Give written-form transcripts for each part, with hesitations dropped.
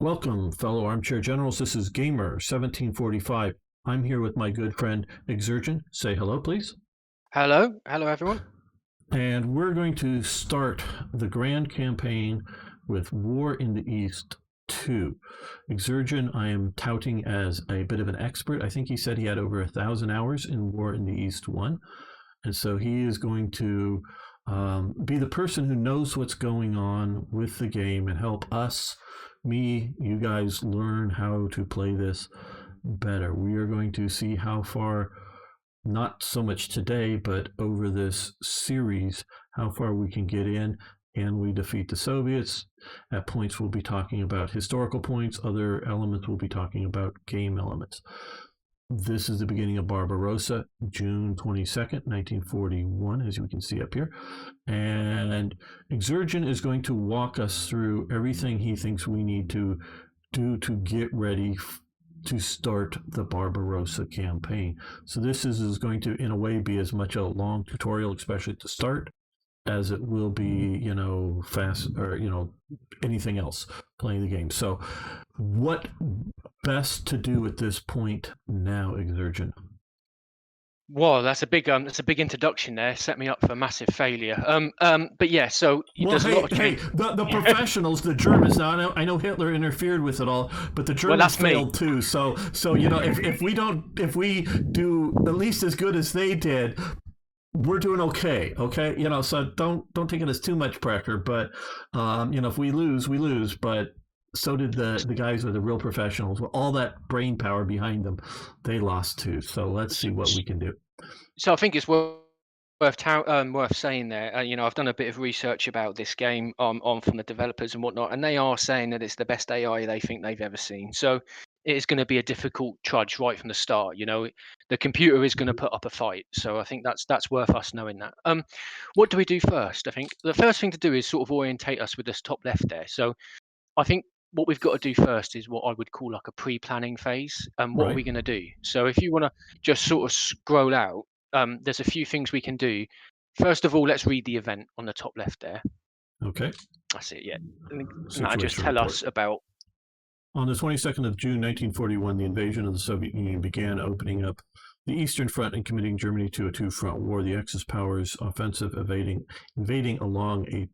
Welcome, fellow armchair generals. This is Gamer 1745. I'm here with my good friend Xerjin. Say hello, please. Hello everyone. And we're going to start the grand campaign with War in the East 2. Xerjin, I am touting as a bit of an expert. I think he said he had over 1,000 hours in War in the East 1. And so he is going to be the person who knows what's going on with the game and help us, you guys, learn how to play this better. We are going to see how far, not so much today, but over this series, how far we can get in. Can we defeat the Soviets? At points, we'll be talking about historical points. Other elements, we'll be talking about game elements. This is the beginning of Barbarossa, June 22nd, 1941, as we can see up here. And Xerjin is going to walk us through everything he thinks we need to do to get ready to start the Barbarossa campaign. So this is going to, in a way, be as much a long tutorial, especially to start, as it will be, fast or, anything else playing the game. So what best to do at this point now, Xerjin? Well, that's a big introduction there. Set me up for massive failure. But yeah, so there's a lot of the professionals, the Germans. Now I know Hitler interfered with it all, but the Germans failed too. So if we do at least as good as they did, we're doing okay. So don't take it as too much pressure. But if we lose, we lose. But so did the guys with the real professionals with all that brain power behind them. They lost too. So let's see what we can do. So I think it's worth saying there. I've done a bit of research about this game on from the developers and whatnot, and they are saying that it's the best AI they think they've ever seen. So it is going to be a difficult trudge right from the start. The computer is going to put up a fight. So I think that's worth us knowing that. What do we do first? I think the first thing to do is sort of orientate us with this top left there. So I think what we've got to do first is what I would call like a pre-planning phase. And what are we going to do? So if you want to just sort of scroll out, there's a few things we can do. First of all, let's read the event on the top left there. Okay. That's it, yeah. And just tell us about... On the 22nd of June, 1941, the invasion of the Soviet Union began, opening up the Eastern Front and committing Germany to a two-front war. The Axis powers offensive invading along a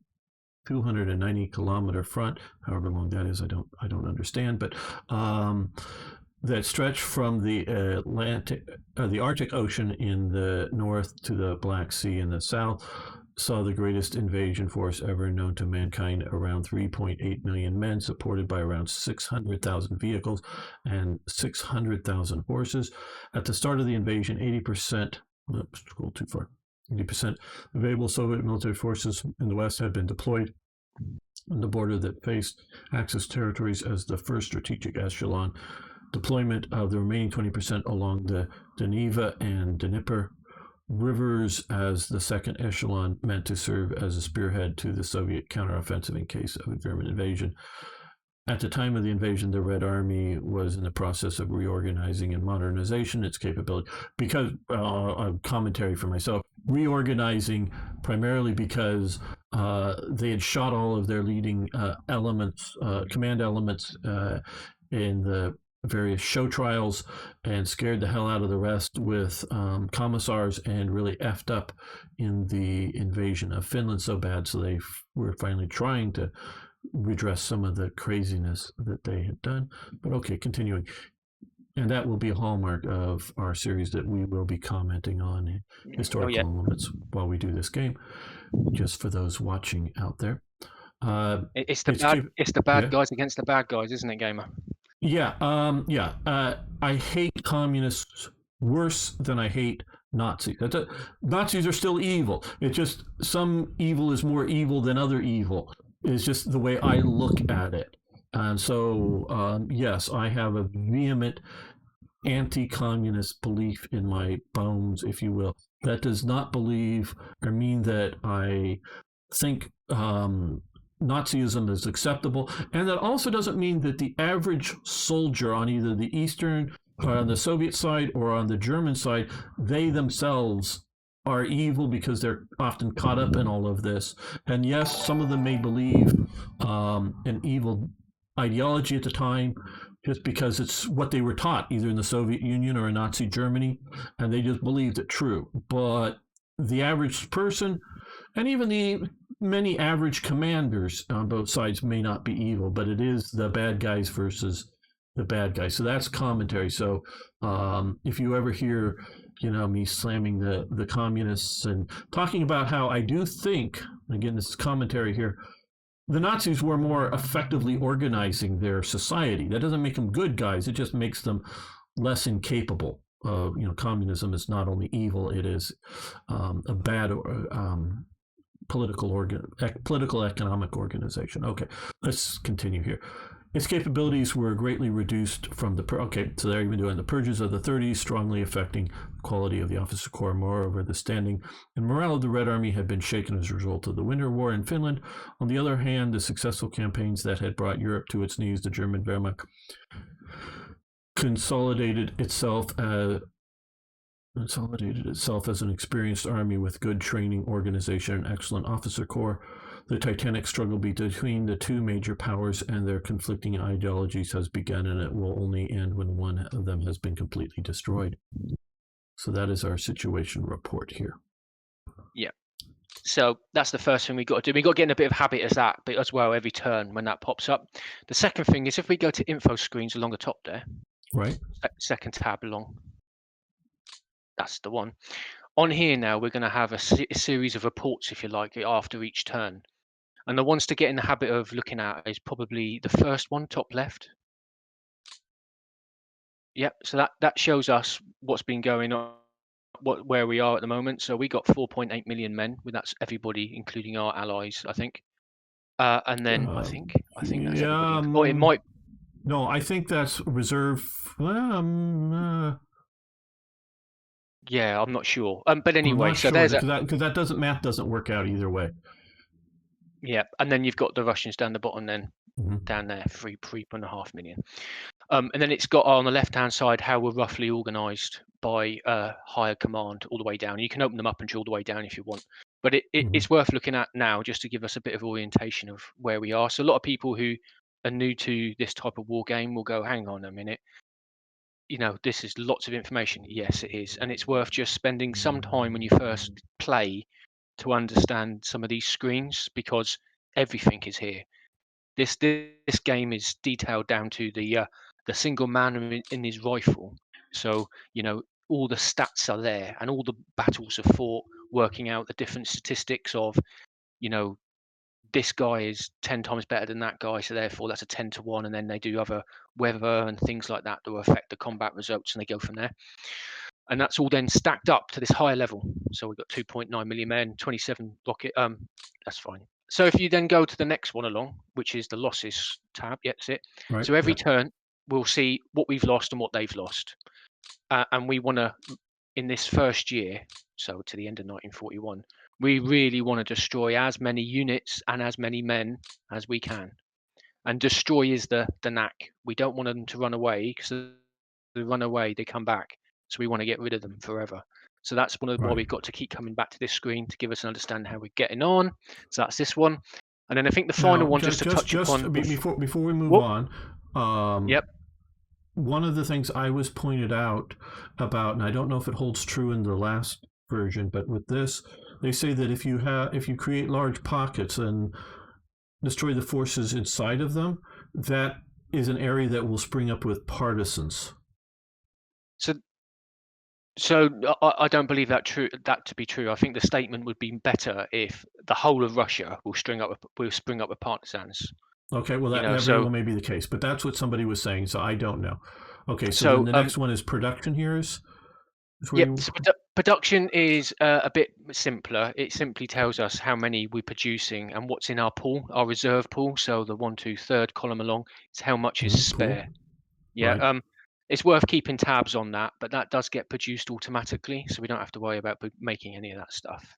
290-kilometer front, however long that is, I don't understand, but that stretched from the Arctic Ocean in the north to the Black Sea in the south, saw the greatest invasion force ever known to mankind, around 3.8 million men, supported by around 600,000 vehicles and 600,000 horses. At the start of the invasion, 80%, scroll too far, 80% available Soviet military forces in the West had been deployed on the border that faced Axis territories as the first strategic echelon. Deployment of the remaining 20% along the Dneva and Dnieper rivers as the second echelon, meant to serve as a spearhead to the Soviet counteroffensive in case of a German invasion. At the time of the invasion, the Red Army was in the process of reorganizing and modernization its capability. Because, a commentary for myself, reorganizing primarily because they had shot all of their leading command elements in the various show trials and scared the hell out of the rest with commissars, and really effed up in the invasion of Finland so bad, so they were finally trying to redress some of the craziness that they had done. But okay, continuing. And that will be a hallmark of our series, that we will be commenting on historical elements while we do this game, just for those watching out there. It's the bad guys against the bad guys, isn't it, Gamer? Yeah. I hate communists worse than I hate Nazis. Nazis are still evil. It's just some evil is more evil than other evil. It's just the way I look at it. And so, yes, I have a vehement anti-communist belief in my bones, if you will. That does not believe or mean that I think Nazism is acceptable, and that also doesn't mean that the average soldier on either the Eastern, or on the Soviet side, or on the German side, they themselves are evil, because they're often caught up in all of this. And yes, some of them may believe an evil ideology at the time, just because it's what they were taught, either in the Soviet Union or in Nazi Germany, and they just believed it true. But the average person, and even the many average commanders on both sides, may not be evil, but it is the bad guys versus the bad guys. So that's commentary. So if you ever hear, me slamming the communists and talking about how I do think, again, this is commentary here, the Nazis were more effectively organizing their society. That doesn't make them good guys; it just makes them less incapable. Communism is not only evil; it is a bad political economic organization. Okay, let's continue here. Its capabilities were greatly reduced from so they're even doing the purges of the 30s, strongly affecting the quality of the officer corps. Moreover, the standing and morale of the Red Army had been shaken as a result of the Winter War in Finland. On the other hand, the successful campaigns that had brought Europe to its knees, the German Wehrmacht consolidated itself as an experienced army with good training, organization, and excellent officer corps. The titanic struggle between the two major powers and their conflicting ideologies has begun, and it will only end when one of them has been completely destroyed. So that is our situation report here. Yeah. So that's the first thing we've got to do. We've got to get in a bit of habit as that, but as well every turn when that pops up. The second thing is if we go to info screens along the top there, right? Second tab along, that's the one. On here now, we're going to have a series of reports, if you like, after each turn. And the ones to get in the habit of looking at is probably the first one, top left. Yep. So that shows us what's been going on, where we are at the moment. So we got 4.8 million men. That's everybody, including our allies, I think. And then I think that's everybody. Or it might. No, I think that's reserve. Yeah, I'm not sure. But anyway, so sure, there's because that math doesn't work out either way. Yeah, and then you've got the Russians down the bottom, then down there, 3.5 million. And then it's got on the left-hand side how we're roughly organised by higher command all the way down. You can open them up and drill all the way down if you want, but it's worth looking at now just to give us a bit of orientation of where we are. So a lot of people who are new to this type of war game will go, hang on a minute, this is lots of information. Yes, it is, and it's worth just spending some time when you first play to understand some of these screens, because everything is here. This game is detailed down to the single man in his rifle. So all the stats are there, and all the battles are fought, working out the different statistics of this guy is 10 times better than that guy, so therefore that's a 10-1, and then they do other weather and things like that to affect the combat results, and they go from there. And that's all then stacked up to this higher level. So we've got 2.9 million men, 27 rocket. That's fine. So if you then go to the next one along, which is the losses tab, yeah, that's it. Right, so every turn we'll see what we've lost and what they've lost. And we want to, in this first year, so to the end of 1941, we really want to destroy as many units and as many men as we can. And destroy is the knack. We don't want them to run away, because they run away, they come back. So we want to get rid of them forever. So that's why we've got to keep coming back to this screen to give us an understanding how we're getting on. So that's this one. And then I think the final one, just to touch upon before we move on. Yep. One of the things I was pointed out about, and I don't know if it holds true in the last version, but with this, they say that if you create large pockets and destroy the forces inside of them, that is an area that will spring up with partisans. So I don't believe that to be true. I think the statement would be better if the whole of Russia will spring up with partisans. Okay, well that very well may be the case, but that's what somebody was saying, so I don't know. Okay, so then the next one is production here is production is a bit simpler. It simply tells us how many we're producing and what's in our pool, our reserve pool. So the 1, 2, 3rd column along is how much is spare. Pool. Yeah. Right. It's worth keeping tabs on that, but that does get produced automatically, so we don't have to worry about making any of that stuff.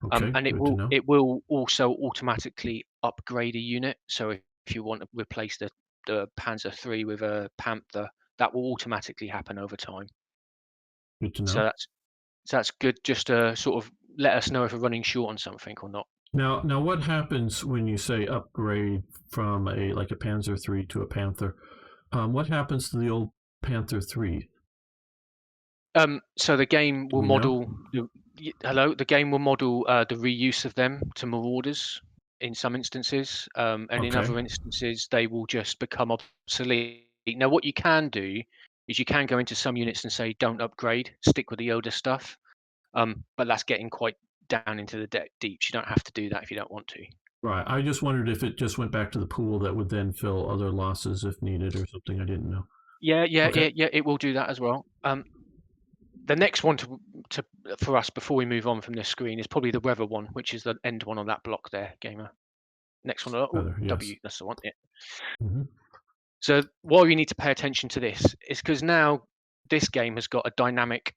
Okay, and it will also automatically upgrade a unit. So if you want to replace the Panzer III with a Panther, that will automatically happen over time. Good to know. So that's good, just to sort of let us know if we're running short on something or not. Now, what happens when you say upgrade from a like a Panzer III to a Panther? What happens to the old Panther III? So the game Do will we know? model the game will model the reuse of them to marauders in some instances, and in Okay, other instances they will just become obsolete. Now, what you can do is you can go into some units and say don't upgrade, stick with the older stuff. But that's getting quite down into the deeps. You don't have to do that if you don't want to. right. I just wondered if it just went back to the pool that would then fill other losses if needed or something. I didn't know. Yeah, yeah, Okay, yeah, yeah. It will do that as well. The next one to for us before we move on from this screen is probably the weather one, which is the end one on that block there, gamer. Next one, oh, feather. Yes. W, that's the one. Yeah. Hmm. So why you need to pay attention to this is because now this game has got a dynamic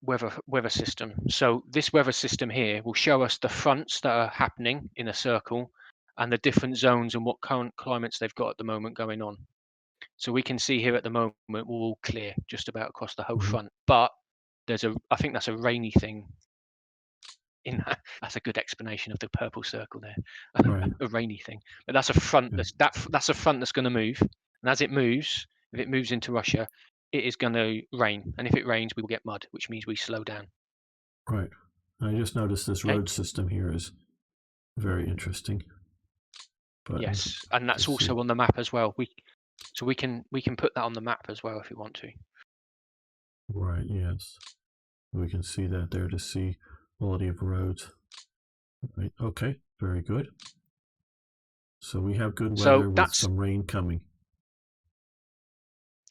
weather system. So this weather system here will show us the fronts that are happening in a circle and the different zones and what current climates they've got at the moment going on. So we can see here at the moment we're all clear just about across the whole Hmm. front. But I think that's a rainy thing in that. That's a good explanation of the purple circle there. Right. A rainy thing. But that's a front Yeah. that's a front that's going to move. And as it moves, if it moves into Russia, it is going to rain. And if it rains, we will get mud, which means we slow down. Right. I just noticed this Okay. road system here is very interesting. Button Yes. And to that's see. also on the map as well. We can put that on the map as well if we want to. Right. Yes. We can see that there to see quality of roads. Right. Okay. Very good. So we have good So weather with that's some rain coming.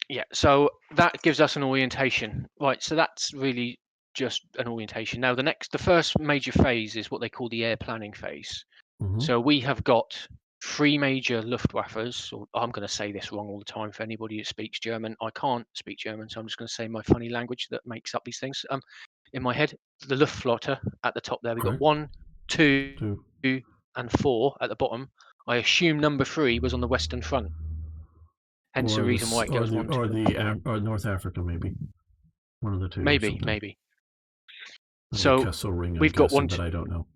Yeah, so that gives us an orientation. Right, so that's really just an orientation. Now the first major phase is what they call the air planning phase. Hmm. So we have got three major Luftwaffes, or I'm going to say this wrong all the time for anybody who speaks German. I can't speak German, so I'm just going to say my funny language that makes up these things. In my head, the Luftflotte at the top there. We've got Right. one, two, To and four at the bottom. I assume number three was on the Western Front, hence the or reason why this it goes one, two, and four. or North Africa maybe one of the two or Maybe, something. maybe. The So Kessel Ring, I'm we've got guessing, one, but I don't know.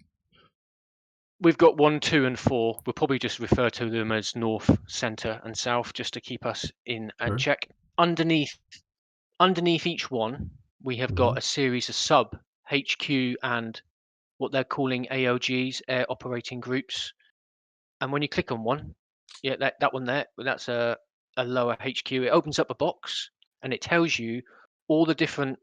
we've got one, two, and four. We'll probably just refer to them as north, centre, and south, just to keep us in Sure. check. Underneath each one, we have Hmm. got a series of sub HQ and what they're calling AOGs, air operating groups. And when you click on one, yeah, that one there, that's a lower HQ. It opens up a box and it tells you all the different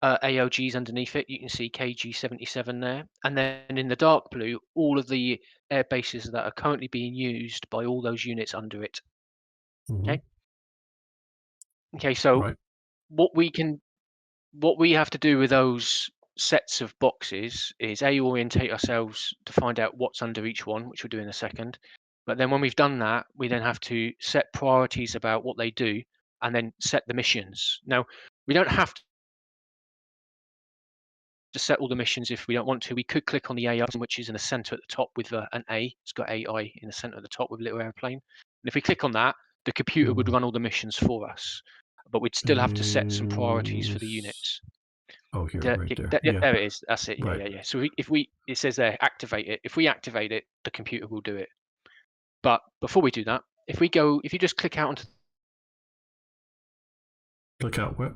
AOGs underneath it. You can see KG-77 there. And then in the dark blue, all of the air bases that are currently being used by all those units under it. Hmm. Okay. Okay. So Right. what we can, what we have to do with those sets of boxes is orientate ourselves to find out what's under each one, which we'll do in a second. But then when we've done that, we then have to set priorities about what they do and then set the missions. Now, we don't have to set all the missions if we don't want to. We could click on the AI, which is in the center at the top with an A. It's got AI in the center at the top with a little airplane. And if we click on that, the computer would Mm. run all the missions for us. But we'd still have to set some priorities for the units. Oh, here, right there. Yeah, Yeah. there it is. That's it. Yeah, Right. yeah, yeah. So it says there, activate it. If we activate it, the computer will do it. But before we do that, if you just click out onto Click out what?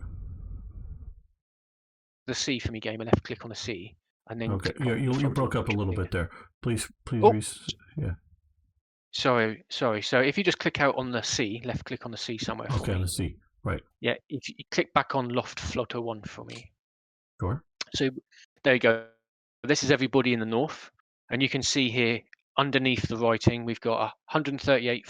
the C for me, game, and left click on the C, and then Okay. click You, on the you floater broke one. up a little bit there. Please, Oh, yeah. sorry. So if you just click out on the C, left click on the C somewhere for Okay, me. let's see. Right. Yeah, if you click back on Loft Flutter 1 for me. Sure. So there you go. This is everybody in the north. And you can see here underneath the writing, we've got 138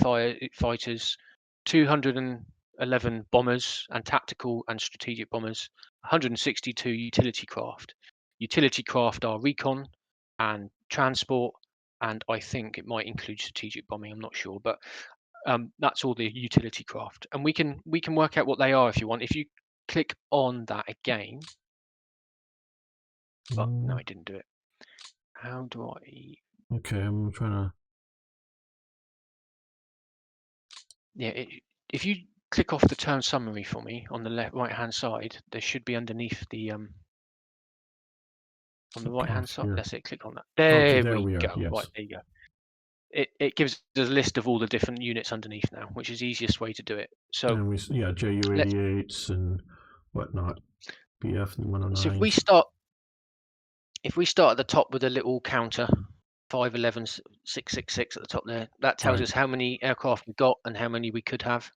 fighters, 211 bombers and tactical and strategic bombers, 162 utility craft. Utility craft are recon and transport, and I think it might include strategic bombing. I'm not sure, but that's all the utility craft, and we can work out what they are if you want. If you click on that again, oh no, Mm, I didn't do it. How do I? okay, I'm trying to. Yeah, if you click off the term summary for me on the left right hand side, there should be underneath the on the Click right-hand off side. here. That's it. Click on that. Okay, There there we we are. go. Yes. Right, there you go. It gives us a list of all the different units underneath now, which is the easiest way to do it. So And JU let's 88s and whatnot. BF so 109s. if we start at the top with a little counter, 511 666 at the top there, that tells Right. us how many aircraft we've got and how many we could have.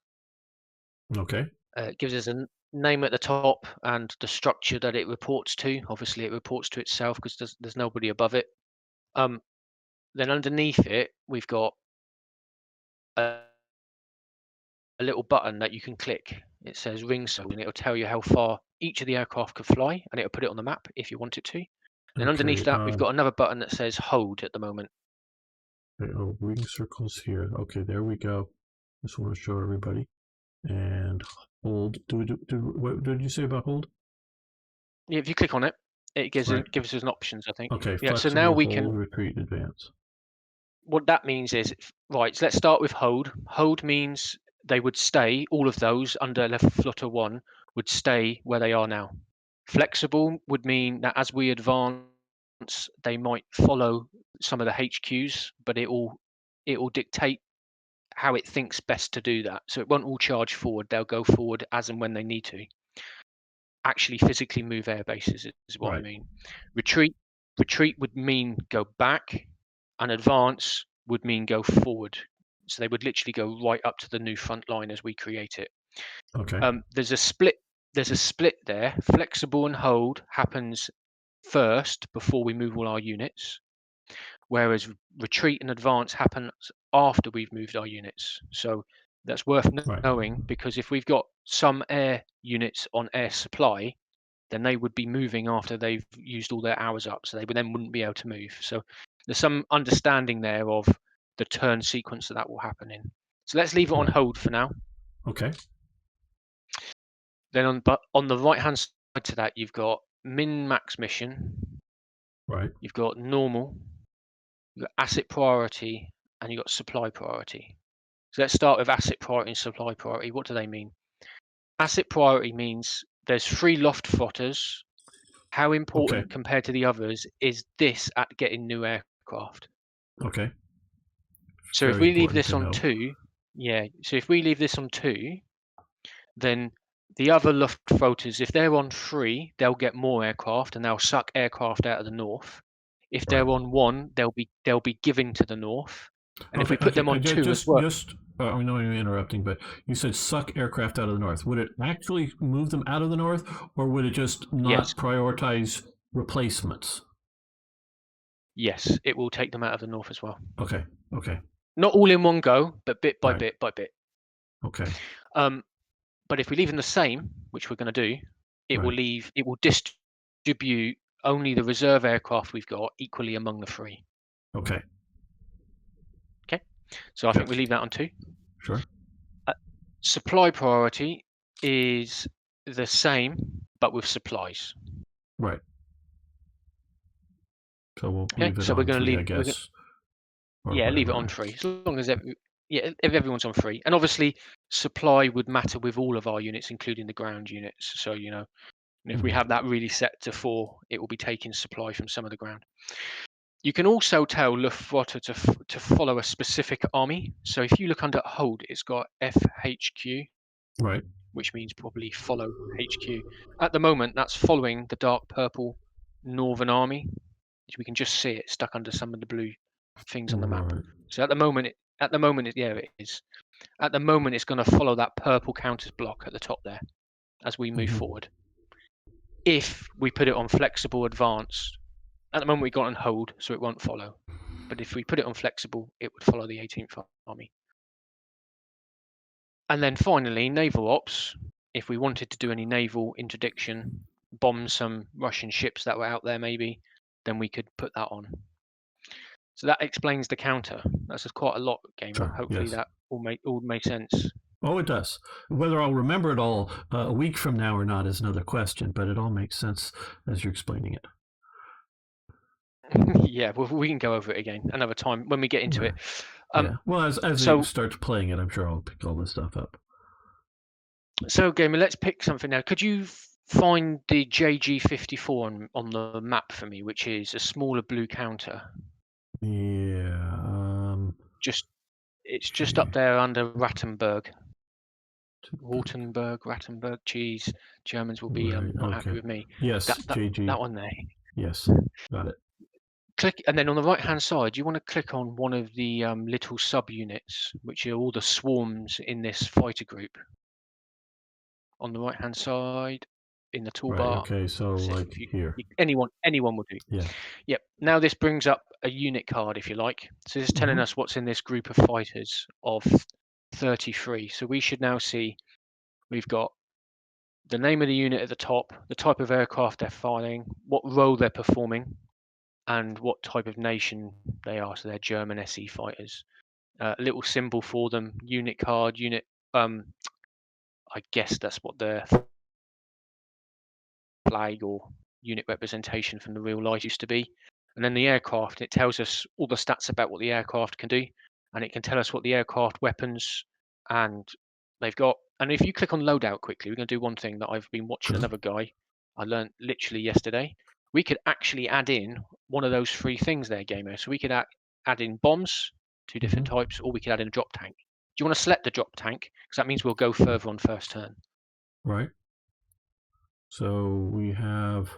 Okay. It gives us a name at the top and the structure that it reports to. Obviously, it reports to itself because there's nobody above it. Then underneath it, we've got a little button that you can click. It says ring zone, and it'll tell you how far each of the aircraft could fly, and it'll put it on the map if you want it to. And then underneath Okay. that, we've got another button that says hold at the moment. Okay, oh, ring circles here. Okay, there we go. Just want to show everybody. And hold. What did you say about hold? Yeah, if you click on it, it Right. gives us an options, I think. Okay, Yeah, so now flexible we hold, can. retreat, advance. What that means is, right, so let's start with hold. Hold means they would stay, all of those under left flutter 1 would stay where they are now. Flexible would mean that as we advance, they might follow some of the HQs, but it will dictate how it thinks best to do that. So it won't all charge forward. They'll go forward as and when they need to. Actually physically move air bases is what I Right. mean. Retreat would mean go back, and advance would mean go forward. So they would literally go right up to the new front line as we create it. Okay. There's a split. There's a split there. Flexible and hold happens first before we move all our units, whereas retreat and advance happens after we've moved our units. So that's worth Right. knowing, because if we've got some air units on air supply, then they would be moving after they've used all their hours up, so they then wouldn't be able to move. So there's some understanding there of the turn sequence that will happen in. So let's leave it on Right. hold for now. Okay. Then on the right hand side to that, you've got min max mission, Right. you've got normal, you've got asset priority, and you've got supply priority. So let's start with asset priority and supply priority. What do they mean? Asset priority means there's 3 loft flotters. How Okay. important compared to the others is this at getting new aircraft? Okay. So if Very we leave important this to on know. 2, yeah, so if we leave this on 2, then the other Luftflotters, if they're on 3, they'll get more aircraft and they'll suck aircraft out of the north. If Right. they're on 1, they'll be giving to the north. And if Okay. we put Okay. them on 2 as well, I know you're interrupting, but you said suck aircraft out of the north. Would it actually move them out of the north, or would it just yes, not prioritize replacements? yes, it will take them out of the north as well. Okay. Okay. Not all in one go, but bit by Right. bit by bit. Okay. Um, But if we leave them the same, which we're going to do, it Right. will distribute only the reserve aircraft we've got equally among the 3. Okay. Okay, so I think we Yes. leave that on 2. Sure. Supply priority is the same, but with supplies. Right. So we'll Okay, leave it so we're on going to 3, I leave. guess, or Yeah, leave it on whatever. 3 as long as if everyone's on 3, and obviously supply would matter with all of our units, including the ground units. So if we Mhm. have that really set to 4, it will be taking supply from some of the ground. You can also tell Luftwaffe to follow a specific army. So if you look under hold, it's got FHQ, Right. which means probably follow HQ. At the moment, that's following the dark purple Northern Army, which we can just see it stuck under some of the blue things on the map. Right. So yeah, it is. At the moment, it's going to follow that purple counters block at the top there as we move Mhm. forward. If we put it on flexible advanced, at the moment we got on hold, so it won't follow. But if we put it on flexible, it would follow the 18th Army. And then finally, naval ops. If we wanted to do any naval interdiction, bomb some Russian ships that were out there maybe, then we could put that on. So that explains the counter. That's quite a lot, gamer. Sure. Hopefully Yes. that all makes sense. Oh, it does. Whether I'll remember it all a week from now or not is another question, but it all makes sense as you're explaining it. Yeah, well, we can go over it again another time when we get into Yeah. it. Yeah. Well, as he So starts playing it, I'm sure I'll pick all this stuff up. So, Gamer, let's pick something now. Could you Find the JG54 on the map for me, which is a smaller blue counter. Yeah. It's just up Gee, there under Rattenberg. Rattenberg, cheese. Germans will be right. not happy Okay. with me. Yes. That JG. one there. Yes. Got it. Click, and then on the right hand side, you want to click on one of the little subunits, which are all the swarms in this fighter group. On the right hand side, in the Right. toolbar. Okay. So That's it. like here. Anyone will do. Yeah. Yep. Now this brings up a unit card, if you like. So this is telling Mm-hmm. us what's in this group of fighters of 33. So we should now see we've got the name of the unit at the top, the type of aircraft they're firing, what role they're performing, and what type of nation they are. So they're German SE fighters. A little symbol for them, unit card, unit. I guess that's what the flag or unit representation from the real life used to be. And then the aircraft, it tells us all the stats about what the aircraft can do, and it can tell us what the aircraft weapons and they've got. And if you click on loadout quickly, we're going to do one thing that I've been watching another guy. I learned literally yesterday. We could actually add in one of those three things there, gamer. So we could add in bombs, two different types, or we could add in a drop tank. Do you want to select the drop tank? Because that means we'll go further on first turn. Right. So we have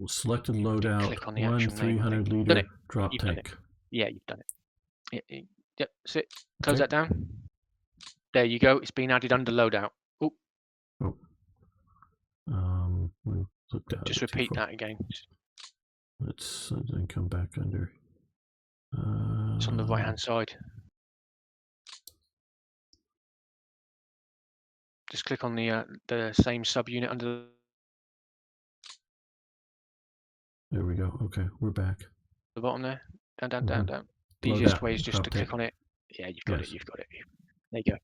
selected Didn't loadout click on the one actual name, I think. 300 Done it. liter drop You've done it. tank. Yeah, you've done it. Yep, sit. Close Okay. that down. There you go. It's been added under loadout. Oh, We looked at just it too repeat far. that again. Let's then come back under. It's on the right hand side. Just click on the same subunit under There we go. Okay, we're back. the bottom there. Down, down, down, Mm-hmm. down. The easiest Loadout way is just drop to tank. click on it. Yeah, you've got Yes. it. You've got it. There you go.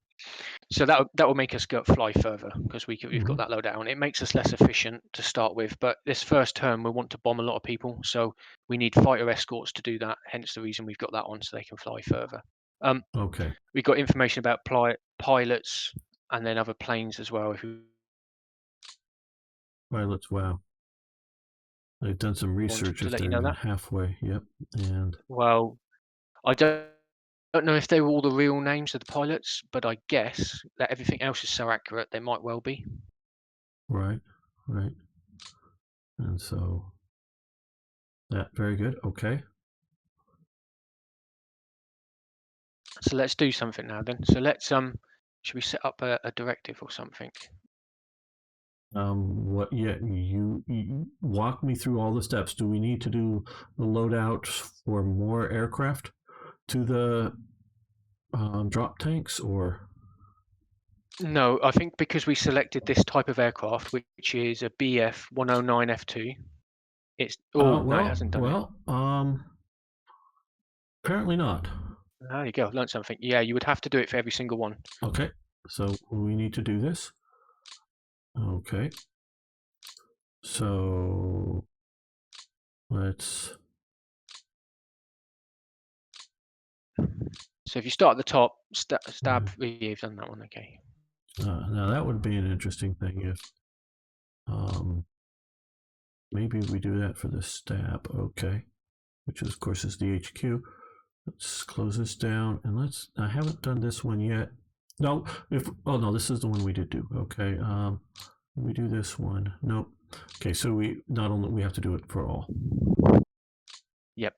So that will make us go fly further because we've got that loadout and it makes us less efficient to start with. But this first turn we want to bomb a lot of people, so we need fighter escorts to do that. Hence the reason we've got that on so they can fly further. Okay. We've got information about pilots and then other planes as well. Who Pilots. Wow. They've done some want research to if let you they're know even that? halfway. Yep. And Well, I don't know if they were all the real names of the pilots, but I guess that everything else is so accurate they might well be. right. Right. And so that very good. Okay. So let's do something now then. So let's should we set up a directive or something? What? Yeah. You walk me through all the steps. Do we need to do the loadout for more aircraft to the drop tanks, or? No, I think because we selected this type of aircraft, which is a BF 109 F2, it's no, it hasn't done it. Apparently not. There you go, learned something. Yeah, you would have to do it for every single one. Okay. So we need to do this. Okay. So let's. So if you start at the top, stab. Yeah, you've done that one. Okay. Now that would be an interesting thing if maybe we do that for the stab. Okay, which of course is the HQ. Let's close this down and let's. I haven't done this one yet. No, if oh no, this is the one we did do. Okay, we do this one. Nope. Okay, so we not only we have to do it for all. Yep.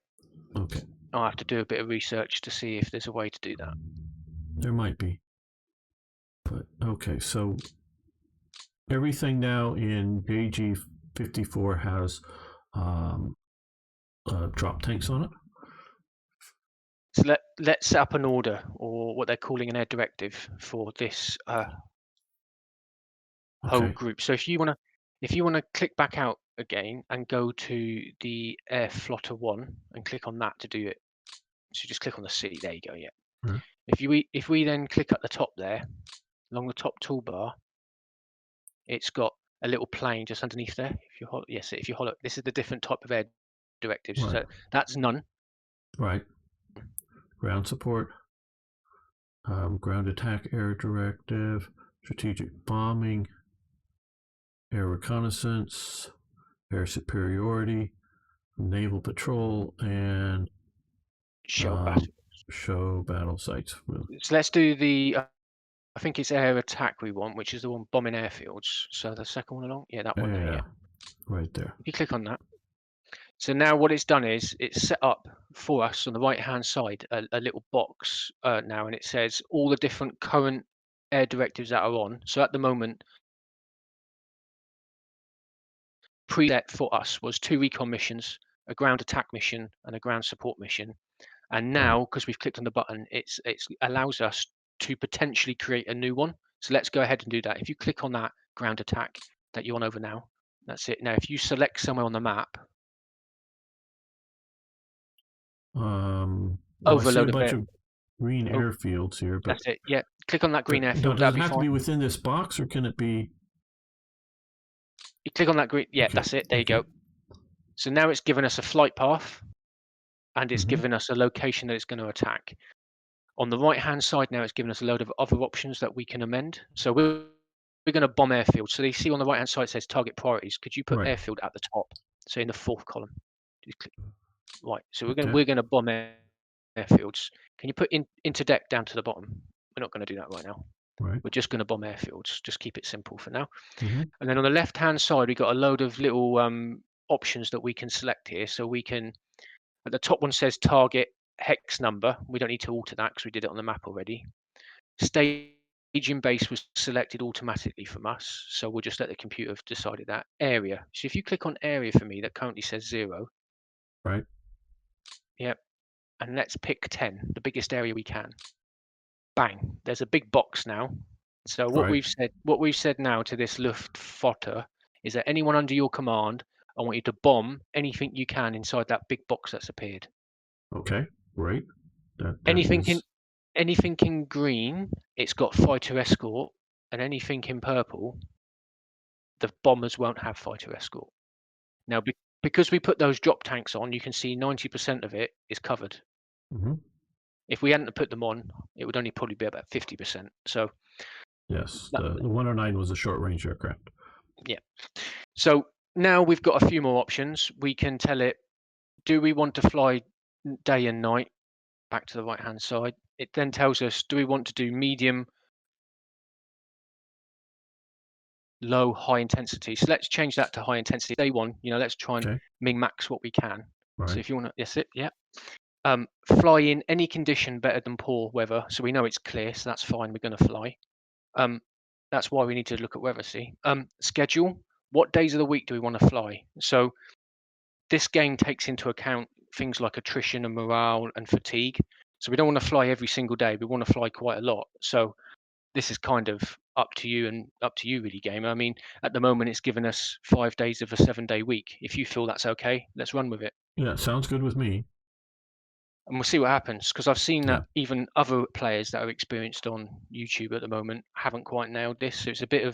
Okay. I'll have to do a bit of research to see if there's a way to do that. There might be. But okay, so everything now in JG54 has drop tanks on it. So let's set up an order, or what they're calling an air directive, for this whole Okay. group. So if you wanna click back out again and go to the Air Flotter 1 and click on that to do it. So just click on the C. There you go. Yeah. Right. If we then click at the top there, along the top toolbar, it's got a little plane just underneath there. If you if you hollow, this is the different type of air directives. Right. So that's none. Right. Ground support, ground attack air directive, strategic bombing. air reconnaissance, air superiority, naval patrol, and Show um, battle. show battle sites. So let's do the. I think it's air attack we want, which is the one bombing airfields. So the second one along, yeah, that one there. Yeah, Yeah. right there. If you click on that, so now what it's done is it's set up for us on the right hand side a little box now, and it says all the different current air directives that are on. So at the moment, preset for us was 2 recon missions, a ground attack mission, and a ground support mission. And Right. now, because we've clicked on the button, it's allows us to potentially create a new one. So let's go ahead and do that. If you click on that ground attack that you're on over now, that's it. Now, if you select somewhere on the map, Well, I see a overload of bunch it. of green Oh, airfields here, but that's it. Yeah, click on that green no, airfield. does That'll it be have to fine. be within this box, or can it be? You click on that green. Yeah, Okay, that's it. There you okay. go. So now it's given us a flight path, and it's Mm-hmm. given us a location that it's going to attack. On the right hand side now, it's given us a load of other options that we can amend. So we're going to bomb airfield. So you see on the right hand side it says target priorities. Could you put Right. airfield at the top? So in the fourth column. Just click, right. So Okay. we're going to bomb airfields. Can you put interdeck down to the bottom? We're not going to do that right now. Right. We're just going to bomb airfields. Just keep it simple for now. Mm-hmm. And then on the left hand side, we've got a load of little options that we can select here. So we can, at the top one says target hex number. We don't need to alter that because we did it on the map already. Staging base was selected automatically from us, so we'll just let the computer have decided that. Area. So if you click on area for me, that currently says 0. Right. Yep. And let's pick 10, the biggest area we can. Bang. There's a big box now. So Right. what we've said now to this Luftwaffe is that anyone under your command, I want you to bomb anything you can inside that big box that's appeared. Okay. Great. That Anything in is anything in green, it's got fighter escort, and anything in purple, the bombers won't have fighter escort. Now, because we put those drop tanks on, you can see 90% of it is covered. mm-hmm. If we hadn't put them on, it would only probably be about 50%. So, Yes. that, The 109 was a short range aircraft. yeah. So now we've got a few more options. We can tell it, do we want to fly day and night? Back to the right hand side. It then tells us, do we want to do medium, low, high intensity? So let's change that to high intensity. Day one, let's try and Okay. min max what we can. So Right. if you want to, yes, it, yeah. Fly in any condition better than poor weather. So we know it's clear, so that's fine. We're going to fly. That's why we need to look at weather. See, schedule. What days of the week do we want to fly? So this game takes into account things like attrition and morale and fatigue. So we don't want to fly every single day. We want to fly quite a lot. So this is kind of up to you and up to you really, game. I mean, at the moment it's given us 5 days of a 7-day week. If you feel that's okay, let's run with it. Yeah. Sounds good with me. And we'll see what happens, because I've seen Yeah. that even other players that are experienced on YouTube at the moment haven't quite nailed this. So it's a bit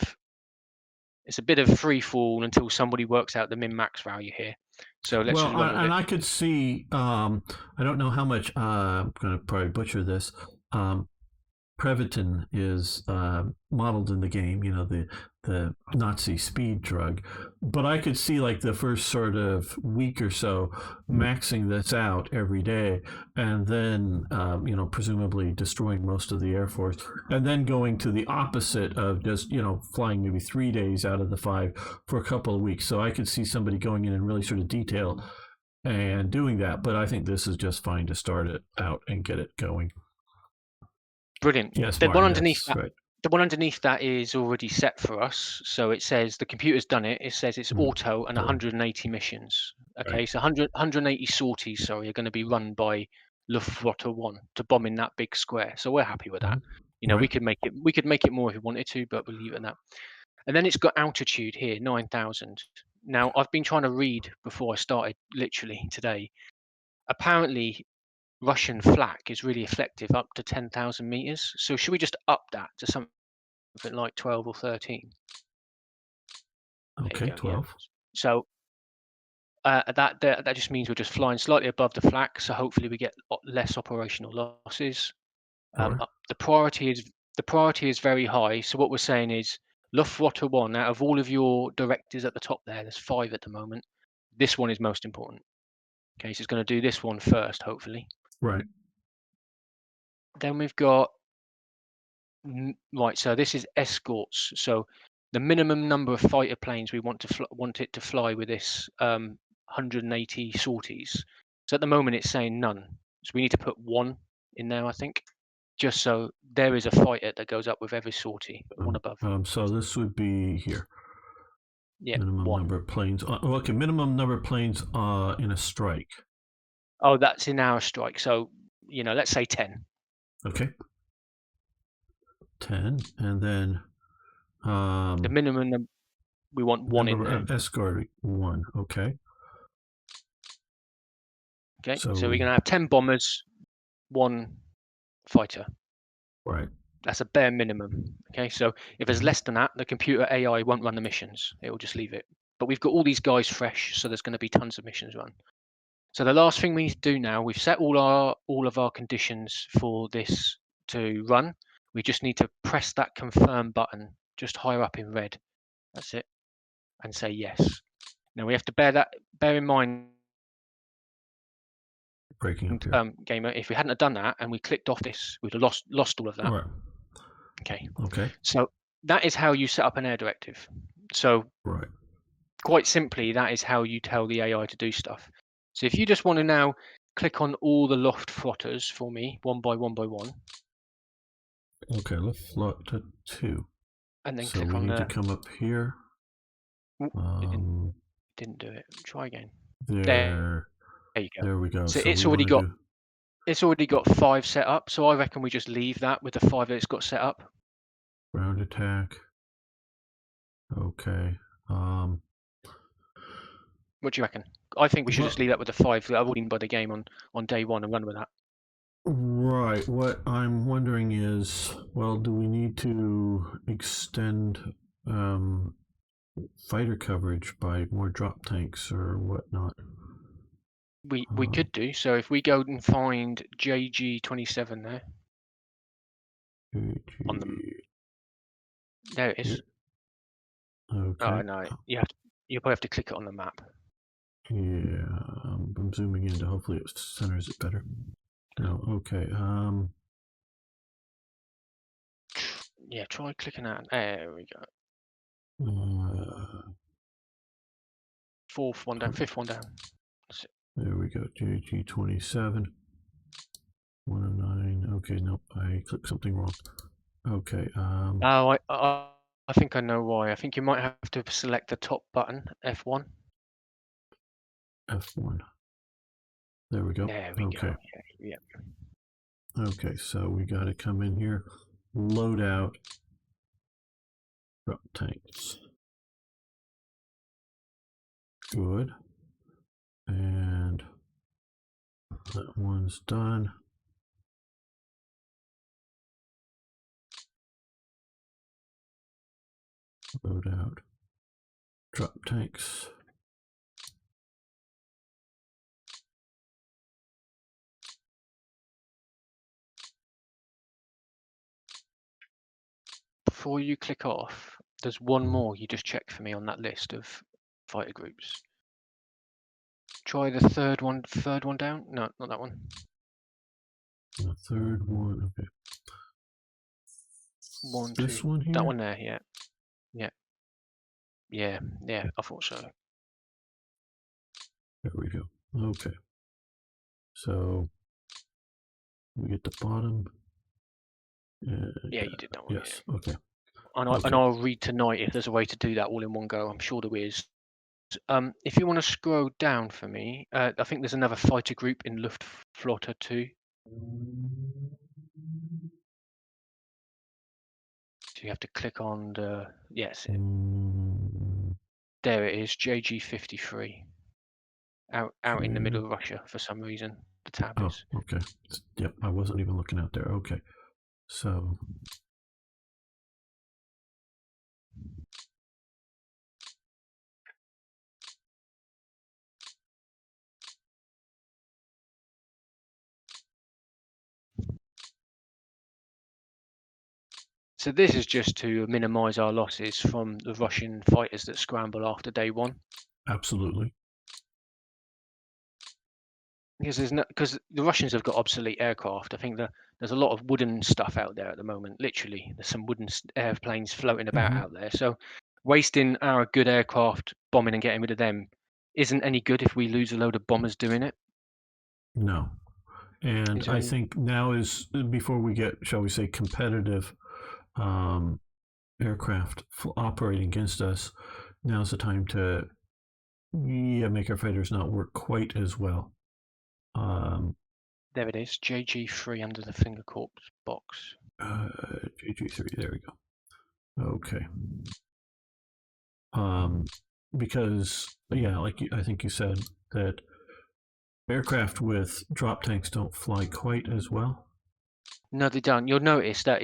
of free fall until somebody works out the min max value here. So let's Well, just run with and it. I could see. I don't know how much. I'm going to probably butcher this. Prevatin is modeled in the game, the Nazi speed drug. But I could see like the first sort of week or so maxing this out every day, and then presumably destroying most of the Air Force, and then going to the opposite of just flying maybe 3 days out of the 5 for a couple of weeks. So I could see somebody going in and really sort of detail and doing that. But I think this is just fine to start it out and get it going. Brilliant. Yes, The one Martin, underneath that's that, right. the one underneath that is already set for us. So it says the computer's done it. It says it's Mm, auto and good. 180 missions. Right. Okay, so 180 sorties, sorry, are going to be run by Luftwaffe 1 to bomb in that big square. So we're happy with that. Mhm. We Right. could make it more if we wanted to, but we'll leave it at that. And then it's got altitude here, 9,000. Now I've been trying to read before I started, literally today. Apparently, Russian flak is really effective up to 10,000 meters. So should we just up that to something like 12 or 13? There you Okay, go. Yeah. 12. So that just means we're just flying slightly above the flak. So hopefully we get less operational losses. Sure. The priority is very high. So what we're saying is Luftwaffe 1, out of all of your directives at the top there's 5 at the moment. This one is most important. Okay, so it's going to do this one first, hopefully. Right. Then we've got, right, so this is escorts. So the minimum number of fighter planes we want it to fly with this 180 sorties. So at the moment it's saying none. So we need to put 1 in there, I think, just so there is a fighter that goes up with every sortie, one above. So this would be here. Yeah, Minimum 1. number of planes. Okay, minimum number of planes in a strike. Oh, that's in our strike. So, let's say 10. Okay. 10, and then The minimum we want 1 in number there. of escort 1. Okay. Okay, so So we're going to have 10 bombers, 1 fighter. right. That's a bare minimum. Okay, so if there's less than that, the computer AI won't run the missions. It will just leave it. But we've got all these guys fresh, so there's going to be tons of missions run. So the last thing we need to do now, we've set all of our conditions for this to run. We just need to press that confirm button just higher up in red. That's it, and say yes. Now we have to bear in mind, Breaking up here. gamer, if we hadn't have done that and we clicked off this, we'd have lost all of that. All right. Okay. Okay. So that is how you set up an air directive. So Right. quite simply, that is how you tell the AI to do stuff. So if you just want to now click on all the Luftwaffes for me, one by one by one. Okay, let's float to 2. And then So click we on need to the. come up here. Didn't do it. Try again. There There you go. we go. So So we want to do it's already got 5 set up. So I reckon we just leave that with the 5 that it's got set up. ground attack. Okay. What do you reckon? I think we should just leave that with the 5 that are already by the game on day 1 and run with that. Right. What I'm wondering is, well, do we need to extend fighter coverage by more drop tanks or whatnot? We could do. So if we go and find JG27 there on the. There it is. Okay. Oh no, you probably have to click it on the map. Yeah, I'm zooming in to hopefully it centers it better. No, okay. Yeah, try clicking that. There we go. 4th one down, 5th one down. There we go. JG27. 109. Okay, nope, I clicked something wrong. Okay. Oh, I think I know why. I think you might have to select the top button, F1. F1. There we go. There we okay. go. Yeah. Okay, so we got to come in here, load out drop tanks. Good. And that one's done. Load out drop tanks. Before you click off, there's one more you just check for me on that list of fighter groups. Try the third one down. No, not that one. The third one. Okay. 1, This 2. one here. That one there. Yeah. I thought so. There we go. Okay. So we get the bottom. Yeah, you did that one. Yes. Yeah. Okay. And I'll read tonight if there's a way to do that all in one go. I'm sure there is. If you want to scroll down for me, I think there's another fighter group in Luftflotte 2. So you have to click on the. Yes. There it is. JG53. Out in the middle of Russia for some reason. The tab is. Okay. Yep. I wasn't even looking out there. Okay. So. So this is just to minimise our losses from the Russian fighters that scramble after day one. Absolutely. Because the Russians have got obsolete aircraft. I think there's a lot of wooden stuff out there at the moment. Literally, there's some wooden airplanes floating about Hmm. out there. So wasting our good aircraft bombing and getting rid of them isn't any good if we lose a load of bombers doing it. No. And Is there I any? think now is before we get, shall we say, competitive um, aircraft operating against us. Now's the time to make our fighters not work quite as well. There it is. JG3 under the finger corps box. GG3. There we go. Okay. Because like I think you said that aircraft with drop tanks don't fly quite as well. No, they don't. You'll notice that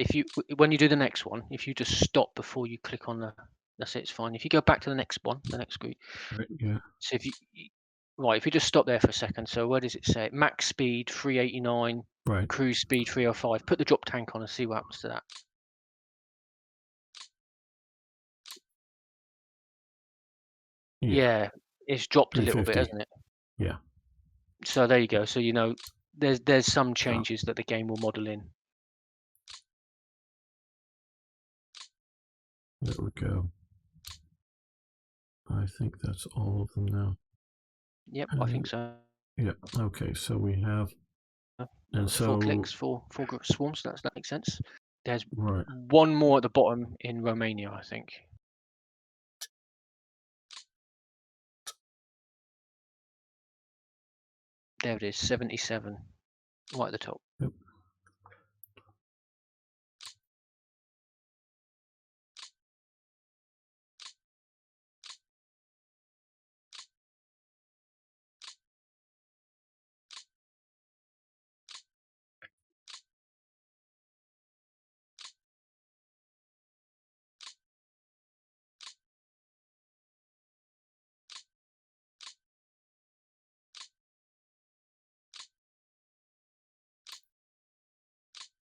when you do the next one, if you just stop before you click on that's it. It's fine. If you go back to the next one, the next group. Right? Yeah. So if you just stop there for a second. So where does it say? Max speed 389, Right. cruise speed 305. Put the drop tank on and see what happens to that. Yeah. Yeah, it's dropped a little bit, 350. hasn't it? Yeah. So there you go. So there's some Drop. changes that the game will model in. There we go. I think that's all of them now. Yep, I think so. Yeah. Okay. So we have, That and was 4 so clicks, four swarms. That makes sense. There's right. one more at the bottom in Romania, I think. There it is, 77, right at the top. Yep.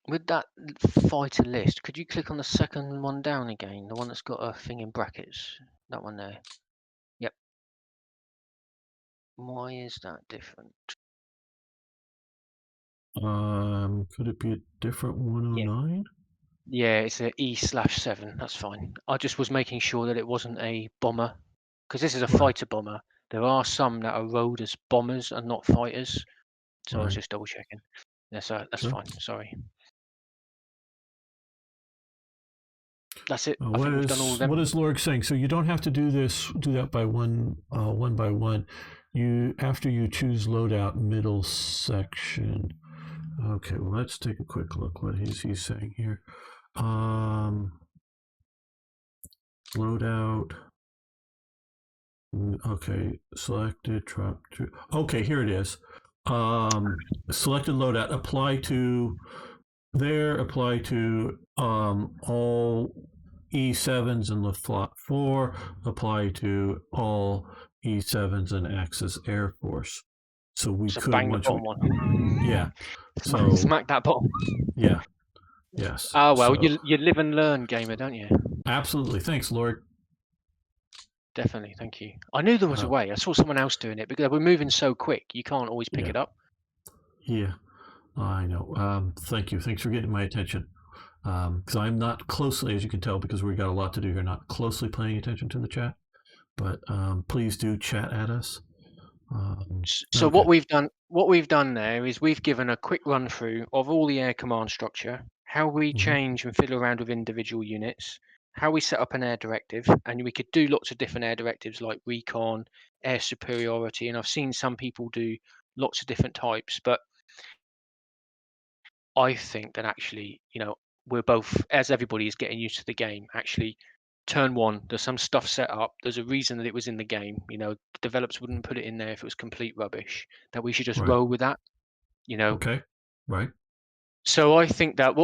With that fighter list, could you click on the second one down again? The one that's got a thing in brackets. That one there. Yep. Why is that different? Could it be a different Yeah. 109? Yeah, it's a E/7. That's fine. I just was making sure that it wasn't a bomber, because this is a Right. fighter bomber. There are some that are rode as bombers and not fighters, so I was Right. just double checking. Yeah, so that's Sure. fine. Sorry. That's it. I What think we've done all of is them. Lorg saying? So you don't have to do that by one by one. You after you choose loadout middle section. Okay, well let's take a quick look. What is he saying here? Loadout. Okay, selected. Drop. Okay, here it is. Selected loadout. Apply to there. Apply to all E7s and Laflot 4 apply to all E7s and Axis Air Force. So we So could bang the once we bottom one. yeah. So Smack that bottom. yeah, yes. Ah, well, So you live and learn, gamer, don't you? absolutely. Thanks, Lord. Definitely, thank you. I knew there was a Uh, way. I saw someone else doing it because we're moving so quick, you can't always pick yeah, it up. yeah. I know. Thank you. Thanks for getting my attention. Because I'm not closely, as you can tell, because we got a lot to do here, not closely paying attention to the chat. But please do chat at us. So Okay. what we've done there is we've given a quick run through of all the air command structure, how we Hmm. change and fiddle around with individual units, how we set up an air directive, and we could do lots of different air directives like recon, air superiority, and I've seen some people do lots of different types, but I think that actually, we're both, as everybody is getting used to the game, actually, turn one, there's some stuff set up. There's a reason that it was in the game. The developers wouldn't put it in there if it was complete rubbish. That we should just Right. roll with that. You know. Okay. Right. So I think that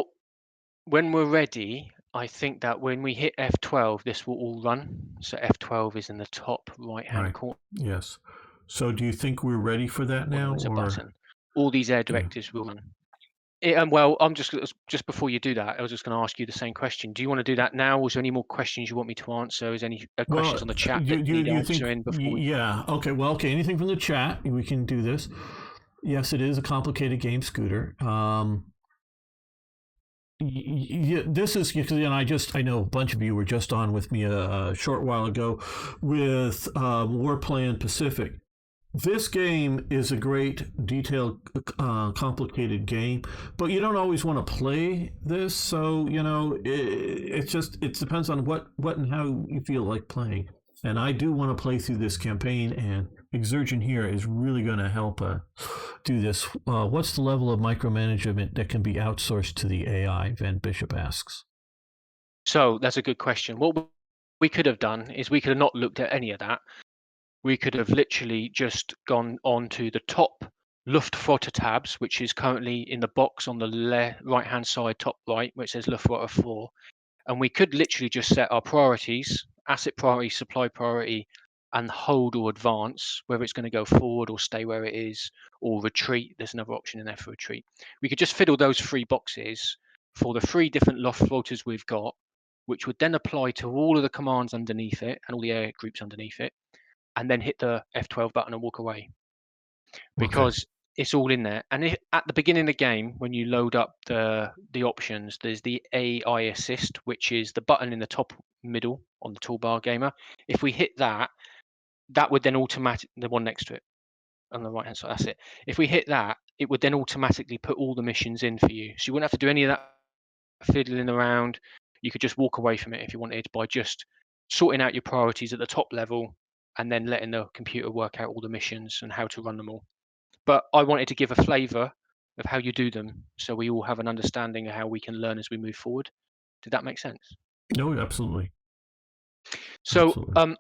when we're ready, I think that when we hit F12, this will all run. So F12 is in the top right-hand Right. corner. Yes. So do you think we're ready for that now, It's a or button. All these air yeah? directives will run. Well, just before you do that, I was just going to ask you the same question. Do you want to do that now? Or is there any more questions you want me to answer? Is there any questions Well, on the chat you that you, need you think, answering before we? yeah, okay, well, okay, anything from the chat, we can do this. Yes, it is a complicated game, Scooter. This is because, and I know a bunch of you were just on with me a short while ago with Warplan Pacific. This game is a great, detailed, complicated game, but you don't always want to play this. So it depends on what and how you feel like playing. And I do want to play through this campaign, and Xerjin here is really going to help do this. What's the level of micromanagement that can be outsourced to the AI? Van Bishop asks. So that's a good question. What we could have done is we could have not looked at any of that. We could have literally just gone on to the top Luftwaffe tabs, which is currently in the box on the right hand side, top right, where it says Luftwaffe 4. And we could literally just set our priorities, asset priority, supply priority, and hold or advance, whether it's going to go forward or stay where it is, or retreat. There's another option in there for retreat. We could just fiddle those 3 boxes for the 3 different Luftwaffes we've got, which would then apply to all of the commands underneath it and all the air groups underneath it, and then hit the F12 button and walk away, Okay. because it's all in there. And at the beginning of the game, when you load up the options, there's the AI assist, which is the button in the top middle on the toolbar, gamer. If we hit that, that would then the one next to it on the right hand side, that's it. If we hit that, it would then automatically put all the missions in for you, so you wouldn't have to do any of that fiddling around. You could just walk away from it if you wanted, by just sorting out your priorities at the top level and then letting the computer work out all the missions and how to run them all. But I wanted to give a flavour of how you do them, so we all have an understanding of how we can learn as we move forward. Did that make sense? No, absolutely. So Absolutely.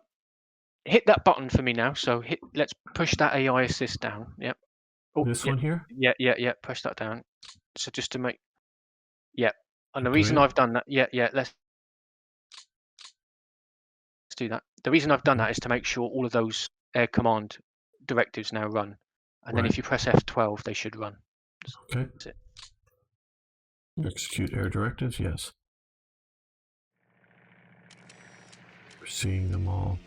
hit that button for me now. So let's push that AI assist down. Yep. Oh, This yeah, one here? yeah. Push that down. So just to make, yeah. And the Do reason it. I've done that, yeah. Let's do that. The reason I've done that is to make sure all of those air command directives now run. And then Right. if you press F12, they should run. Okay. That's it. Execute air directives. Yes. We're seeing them all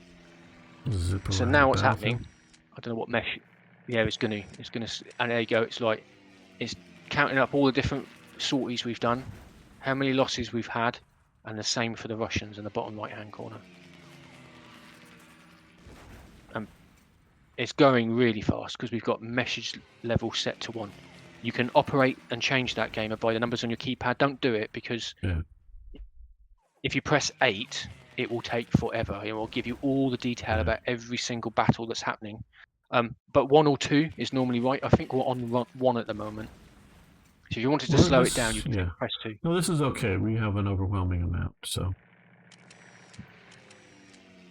zip So around the now what's happening? battlefield. I don't know what mesh. Yeah, it's gonna, and there you go. It's counting up all the different sorties we've done, how many losses we've had, and the same for the Russians in the bottom right-hand corner. It's going really fast because we've got message level set to 1. You can operate and change that gamer by the numbers on your keypad. Don't do it, because if you press 8, it will take forever. It will give you all the detail about every single battle that's happening. But 1 or 2 is normally right. I think we're on 1 at the moment. So if you wanted to slow it down, you can press 2. No, this is okay. We have an overwhelming amount, so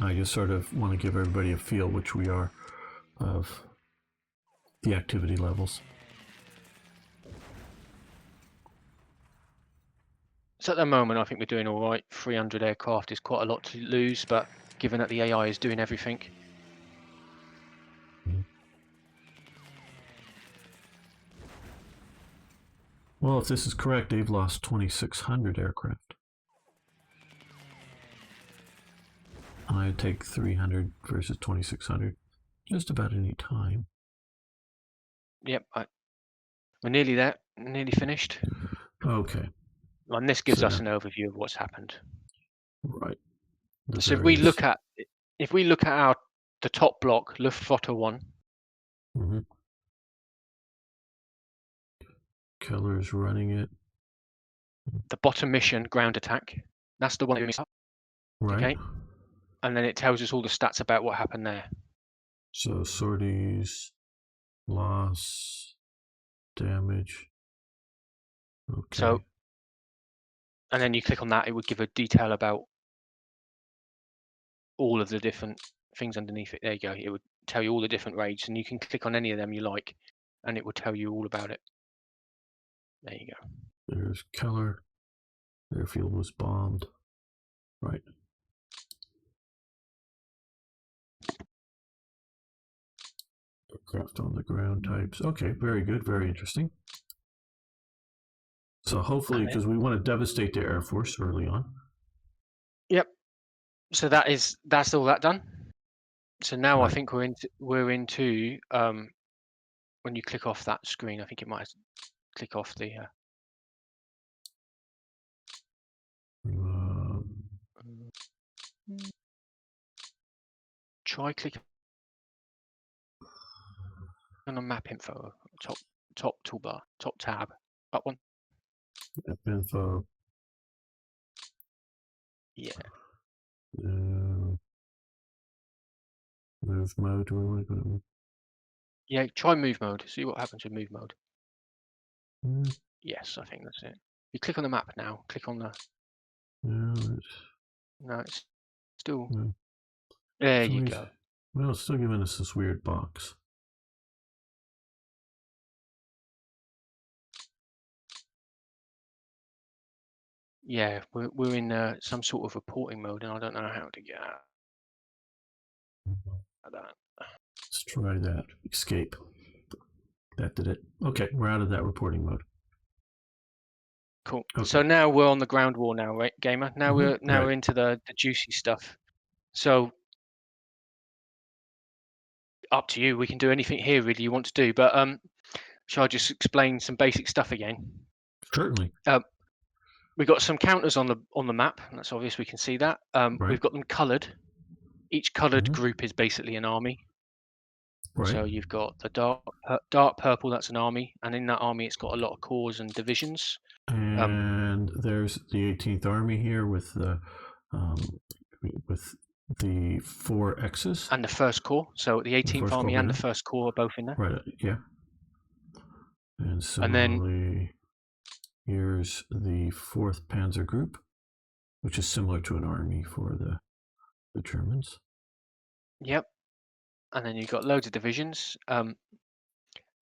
I just sort of want to give everybody a feel, which we are, of the activity levels. So at the moment, I think we're doing all right. 300 aircraft is quite a lot to lose, but given that the AI is doing everything. Well, if this is correct, they've lost 2,600 aircraft. I'd take 300 versus 2,600 just about any time. Yep, we're nearly there, nearly finished. Okay. And this gives us an overview of what's happened. Right. So if we look at the top block, Luftwaffe 1. Mm-hmm. Keller's running it. The bottom mission, ground attack. That's the one that we missed up. Right. Okay. And then it tells us all the stats about what happened there. So sorties, loss, damage. Okay. So, and then you click on that, it would give a detail about all of the different things underneath it. There you go. It would tell you all the different raids, and you can click on any of them you like, and it will tell you all about it. There you go. There's Keller. Airfield was bombed. Right. Aircraft on the ground types. Okay, very good, very interesting. So hopefully, And it, because we want to devastate the Air Force early on. yep. So that's all that done. So now I Right. think we're into when you click off that screen, I think it might click off the. Um, Mm, Try clicking on the map info top toolbar, top tab, up one. info. Yeah, Move mode. Do we want to go to? yeah. Try move mode. See what happens with move mode. Mm, Yes, I think that's it. You click on the map now. Click on the. no, No, it's still. no. There For some you reason, go. well, it's still giving us this weird box. Yeah, we're in some sort of reporting mode, and I don't know how to get out of that. Let's try that. Escape. That did it. Okay, we're out of that reporting mode. Cool. Okay. So now we're on the ground war now, right, gamer? Now we're Right. into the juicy stuff. So up to you. We can do anything here really you want to do, but shall I just explain some basic stuff again? Certainly. Um, we've got some counters on the map. And that's obvious. We can see that. Right. We've got them coloured. Each coloured hmm group is basically an army. Right. So you've got the dark purple. That's an army, and in that army, it's got a lot of corps and divisions. Um, And there's the 18th Army here um, with the four X's. and the first corps. So the The 18th first army and the covenant. first corps are both in there. Right. Yeah. And And then similarly, here's the 4th Panzer Group, which is similar to an army for the Germans. yep. And then you've got loads of divisions.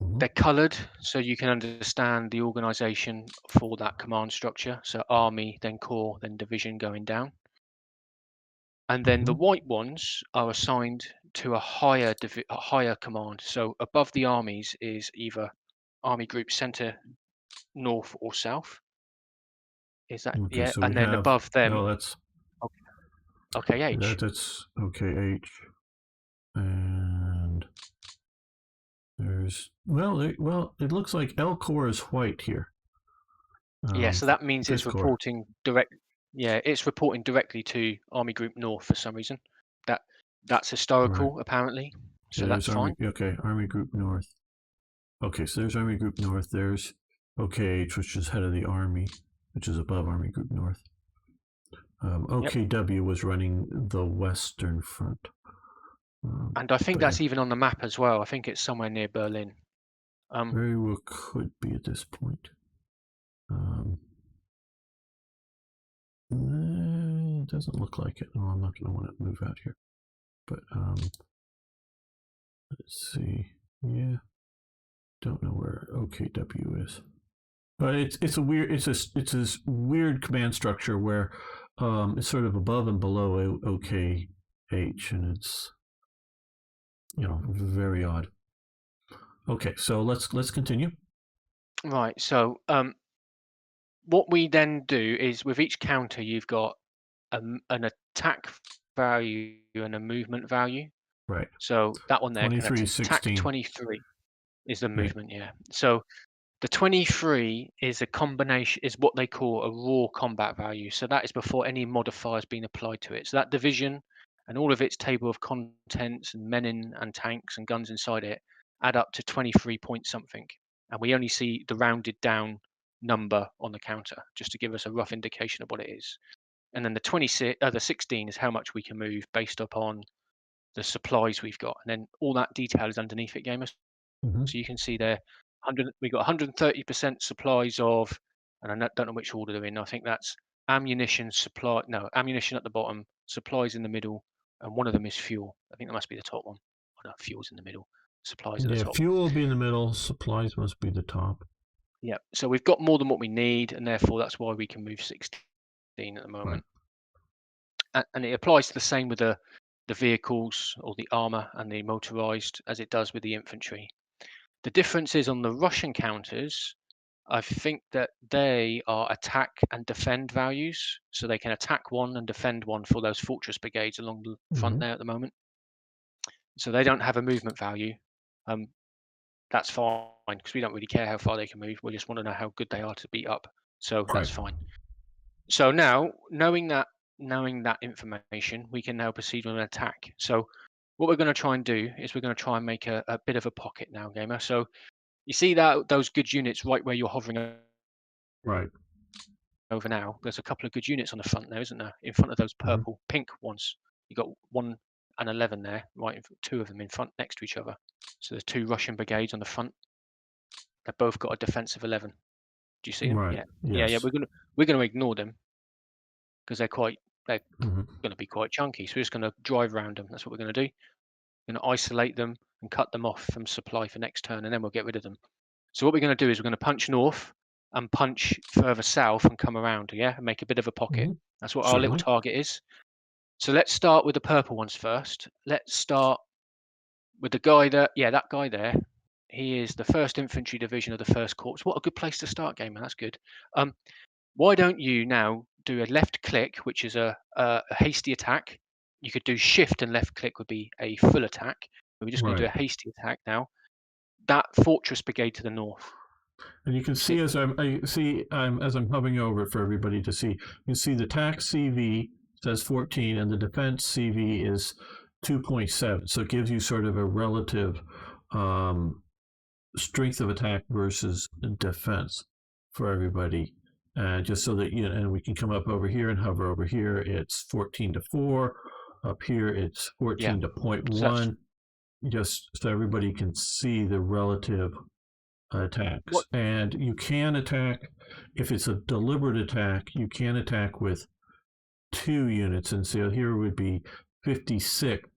hmm They're coloured, so you can understand the organisation for that command structure. So army, then corps, then division going down. And then the hmm white ones are assigned to a higher command. So above the armies is either army group centre, north, or south. Is that Okay, yeah? so we And then have, above them, well, that's okay, H. that's okay, H, and there's well, it looks like L core is white here. Yeah, so that means This it's core, reporting direct. Yeah, it's reporting directly to Army Group North for some reason. That that's right? historical apparently, Yeah, so that's there's Army. fine. Okay, Army Group North. Okay, so there's Army Group North. There's OKH, which is head of the army, which is above Army Group North. Yep. OKW was running the Western Front. And I think But yeah, that's even on the map as well. I think it's somewhere near Berlin. very well could be at this point. Um, it doesn't look like it. No, I'm not going to want to move out here. But let's see. Yeah, don't know where OKW is. But it's a weird it's this weird command structure where it's sort of above and below OKH, and it's very odd. Okay, so let's continue. Right. So what we then do is with each counter, you've got an attack value and a movement value. Right, So that one there can 23, attack 16. 23 is the Right. movement. Yeah. So the 23 is a combination, is what they call a raw combat value. So that is before any modifiers being applied to it. So that division and all of its table of contents and men in and tanks and guns inside it add up to 23 point something. And we only see the rounded down number on the counter just to give us a rough indication of what it is. And then the 16 is how much we can move based upon the supplies we've got. And then all that detail is underneath it, gamers. hmm So you can see there, we got 130% supplies of, and I don't know which order they're in. I think that's ammunition supply. No, ammunition at the bottom, supplies in the middle, and one of them is fuel. I think that must be the top one. Oh, no, fuel's in the middle, supplies at the Yeah, top. fuel will be in the middle. Supplies must be the top. Yeah. So we've got more than what we need, and therefore that's why we can move 16 at the Right. moment. And it applies to the same with the vehicles or the armor and the motorized as it does with the infantry. The difference is on the Russian counters, I think that they are attack and defend values, so they can attack one and defend one for those fortress brigades along the front there at the moment. So they don't have a movement value. That's fine because we don't really care how far they can move. We just want to know how good they are to beat up. So that's fine. So now, knowing that information, we can now proceed with an attack. So what we're going to try and do is we're going to try and make a bit of a pocket now, gamer. So you see those good units right where you're hovering Right. over now. There's a couple of good units on the front there, isn't there? In front of those purple, pink ones. You got 1 and 11 there, right? Two of them in front next to each other. So there's 2 Russian brigades on the front. They've both got a defensive 11. Do you see them? Right. Yeah. Yes. Yeah. We're gonna ignore them because they're going to be quite chunky. So we're just going to drive around them. That's what we're going to do. We're going to isolate them and cut them off from supply for next turn, and then we'll get rid of them. So what we're going to do is we're going to punch north and punch further south and come around, yeah, and make a bit of a pocket. That's what our little target is. So let's start with the purple ones first. Let's start with the guy that guy there. He is the 1st Infantry Division of the 1st Corps. What a good place to start, gamer. That's good. Why don't you now do a left click, which is a hasty attack. You could do shift and left click would be a full attack. But we're just going to do a hasty attack now. That fortress brigade to the north. And you can see as I'm hovering over it for everybody to see, you can see the attack CV says 14 and the defense CV is 2.7. So it gives you sort of a relative strength of attack versus defense for everybody. Just so that and we can come up over here and hover over here. It's 14 to 4. Up here, it's 14 to 0.1. Just so everybody can see the relative attacks. And you can attack, if it's a deliberate attack, you can attack with 2 units. And so here would be 56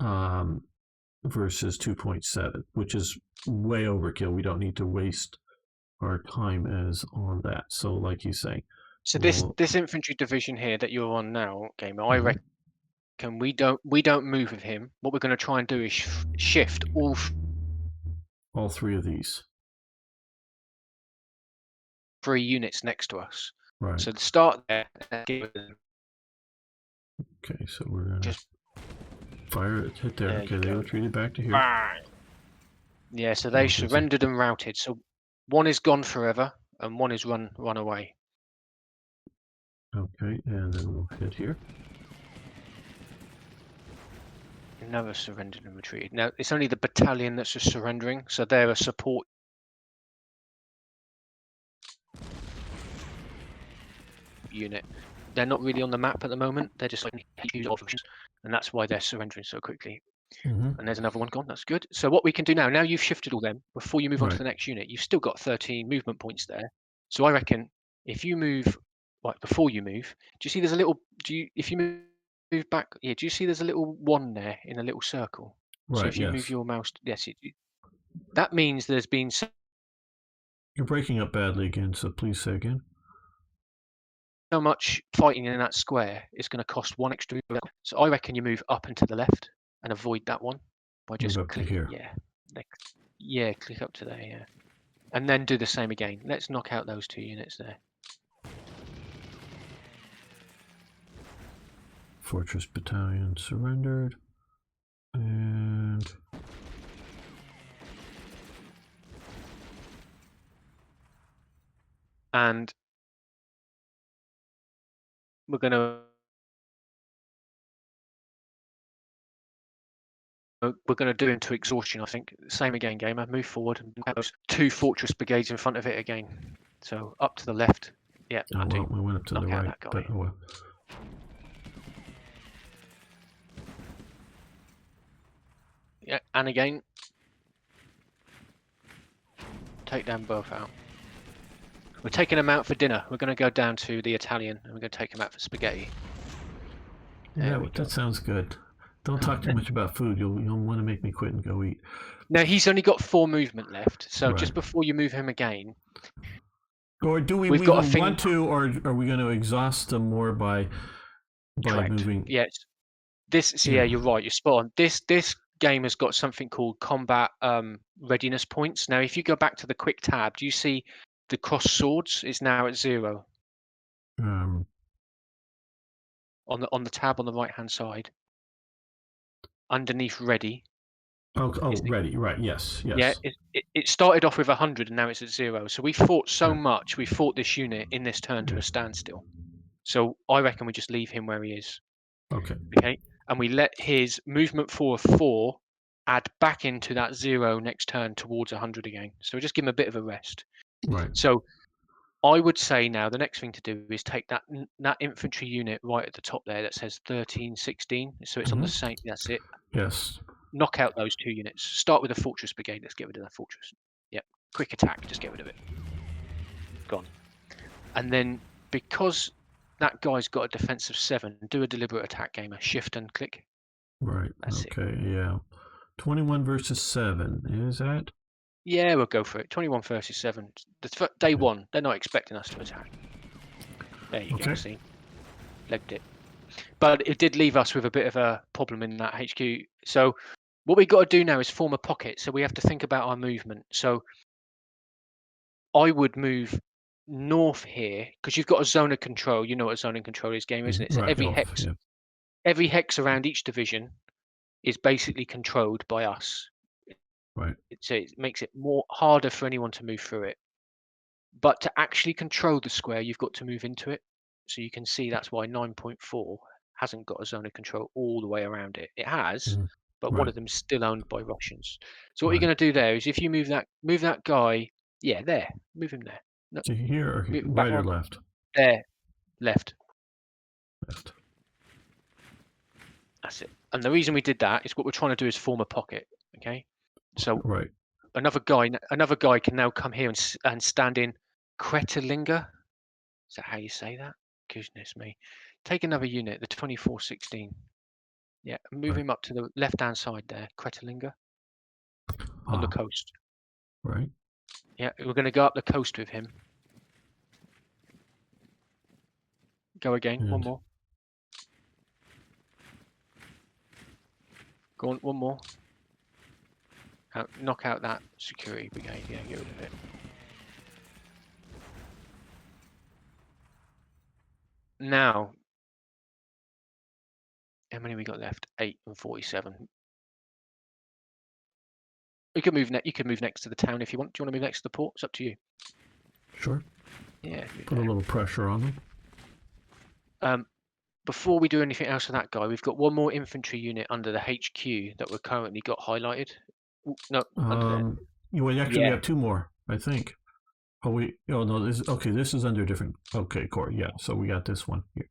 versus 2.7, which is way overkill. We don't need to waste our time as on that. So like you say. So this infantry division here that you're on now, gamer, I reckon we don't move with him. What we're going to try and do is shift all 3 of these. 3 units next to us. Right. So the start there. Okay, so we're going to fire it, hit there. Okay, they retreated back to here. Bang. Yeah, so they surrendered and routed. So one is gone forever and one is run away. Okay, and then we'll hit here. Another surrendered and retreated. Now it's only the battalion that's just surrendering, so they're a support unit. They're not really on the map at the moment. They're just like huge options, and that's why they're surrendering so quickly. And there's another one gone. That's good. So what we can do now you've shifted all them. Before you move on to the next unit, you've still got 13 movement points there. So I reckon if you move, before you move, do you see there's a little? If you move back, do you see there's a little 1 there in a little circle? So if you move your mouse, that means there's been. You're breaking up badly again, so please say again. So much fighting in that square is going to cost 1 extra. So I reckon you move up and to the left and avoid that one by just clicking here. Click up to there, and then do the same again. Let's knock out those 2 units there. Fortress battalion surrendered, and we're going to do him to exhaustion, I think. Same again, gamer. Move forward and have those 2 fortress brigades in front of it again. So up to the left. Yeah, we went up to the right. But, Yeah, and again. Take them both out. We're taking them out for dinner. We're going to go down to the Italian and we're going to take them out for spaghetti. That sounds good. Don't talk too much about food. You'll want to make me quit and go eat. Now he's only got 4 movement left, so just before you move him again. Or do we want to, or are we going to exhaust them more by moving? Yes. You're right. You're spot on. This game has got something called combat readiness points. Now, if you go back to the quick tab, do you see the cross swords is now at 0 Um, on the tab on the right hand side underneath ready? oh, Is the ready. Right. Yes. Yeah, Yes. it started off with 100 and now it's at 0. So we fought so Yeah. much, we fought this unit in this turn to Yeah. a standstill. So I reckon we just leave him where he is. Okay. Okay, and we let his movement 4 add back into that 0 next turn towards 100 again. So we just give him a bit of a rest. Right. So I would say now the next thing to do is take that infantry unit right at the top there that says 13, 16. So it's on the Hmm. same. That's it. Yes. Knock out those 2 units. Start with a fortress brigade. Let's get rid of that fortress. Yep. Quick attack. Just get rid of it. Gone. And then because that guy's got a defense of 7, do a deliberate attack gamer. Shift and click. Right. That's it. Okay. Yeah. 21 versus 7. Is that? Yeah, we'll go for it. 21 versus 7. Day Yeah. 1. They're not expecting us to attack. There you go. Okay. See, legged it. But it did leave us with a bit of a problem in that HQ. So what we got to do now is form a pocket. So we have to think about our movement. So I would move north here because you've got a zone of control. You know what a zone of control is, game, isn't it? So Right. Oh, yeah. every hex around each division is basically controlled by us. Right. It makes it more harder for anyone to move through it. But to actually control the square, you've got to move into it. So you can see that's why 9.4 hasn't got a zone of control all the way around it. It has, Mhm. but one Right. of them's still owned by Russians. So what you're Right. going to do there is if you move that guy, yeah, there, move him there. No, So here or here? move him back Right or one. left? There, left. Left. That's it. And the reason we did that is what we're trying to do is form a pocket. Okay. So Right. another guy can now come here and stand in Kretalinga. Is that how you say that? Goodness me. Take another unit, the 2416. Yeah, move Right. him up to the left-hand side there, Kretalinga, on the Ah. coast. Right. Yeah, we're going to go up the coast with him. Go again, one And more. Go on, one more. Knock out that security brigade. Yeah, get rid of it. Now, how many we got left? 8 and 47. You can move next to the town if you want. Do you want to move next to the port? It's up to you. sure. Yeah, Put a little pressure on them. Before we do anything else with that guy, we've got one more infantry unit under the HQ that we're currently got highlighted. No, under there. Well, actually, we Yeah. have 2 more, I think. Oh no, this okay. This is under a different. Okay, core. Yeah. So we got this one here.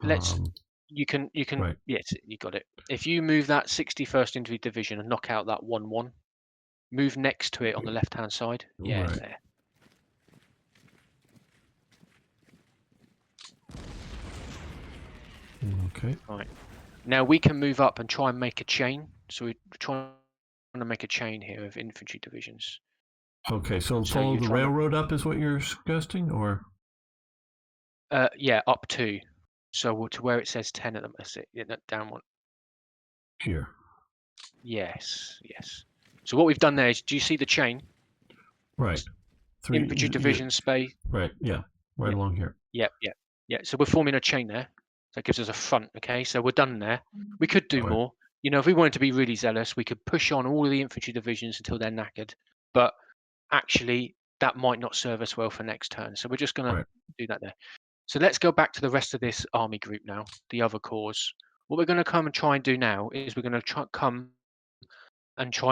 Let's. Um, You can. right. Yes, you got it. If you move that 61st Infantry Division and knock out that 1-1, move next to it on the left-hand side. Yeah, Right. there. Okay. Right. Now we can move up and try and make a chain. So we're trying to make a chain here of infantry divisions. Okay. So So follow you're the trying to. railroad up is what you're suggesting, or Yeah, up to. So to where it says 10 at the. That's it. Yeah, down one. here? Yes, yes. So what we've done there is, do you see the chain? Right. Infantry 3. Yeah. division space. Right. Yeah. Right Yeah, along here. yeah, yeah, yeah. So we're forming a chain there. That gives us a front. Okay, so we're done there. We could do Right. more. You know, if we wanted to be really zealous, we could push on all of the infantry divisions until they're knackered. But actually, that might not serve us well for next turn. So we're just going to Right. do that there. So let's go back to the rest of this army group now, the other corps. What we're going to come and try and do now is we're going to try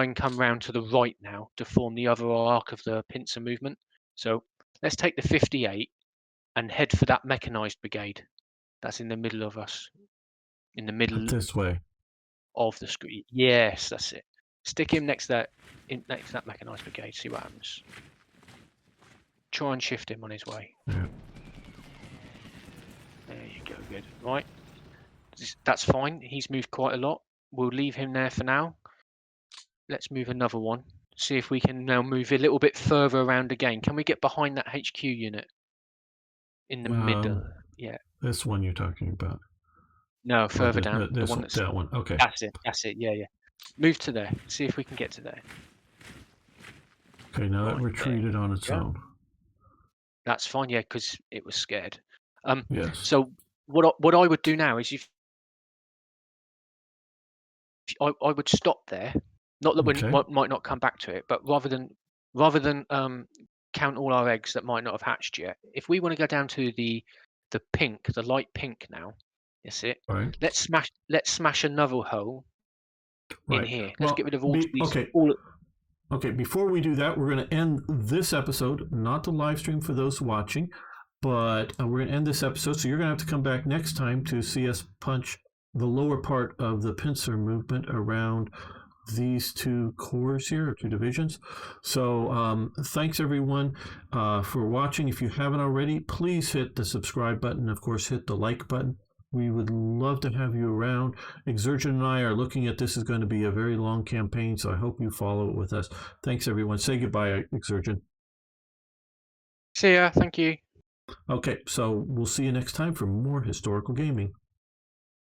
and come round to the right now to form the other arc of the pincer movement. So let's take the 58 and head for that mechanized brigade. That's in the middle of us, in the Up middle this way. of the screen. Yes, that's it. Stick him next to that mechanized brigade. See what happens. Try and shift him on his way. Yeah. There you go. Good. Right. That's fine. He's moved quite a lot. We'll leave him there for now. Let's move another one. See if we can now move a little bit further around again. Can we get behind that HQ unit in the middle? Yeah. This one you're talking about, No, or further down. The this one one, that's. that one. Okay. That's it. That's it. Yeah, yeah. Move to there. See if we can get to there. Okay, now that Right, retreated on its go. own. That's fine, yeah, because it was scared. Yes. So what I would do now is I would stop there. Not that we Okay. might not come back to it, but rather than count all our eggs that might not have hatched yet, if we want to go down to the pink, the light pink now, that's it. Right. Let's smash another hole in Right. here. Let's get Well, rid of all these okay. all. Okay, before we do that, we're going to end this episode, not the live stream for those watching, but we're going to end this episode. So you're going to have to come back next time to see us punch the lower part of the pincer movement around these two cores here, or two divisions. So thanks everyone for watching. If you haven't already, please hit the subscribe button. Of course, hit the like button. We would love to have you around. Xerjin and I are looking at this is going to be a very long campaign, so I hope you follow it with us. Thanks everyone. Say goodbye, Xerjin. See ya. Thank you. Okay, so we'll see you next time for more historical gaming.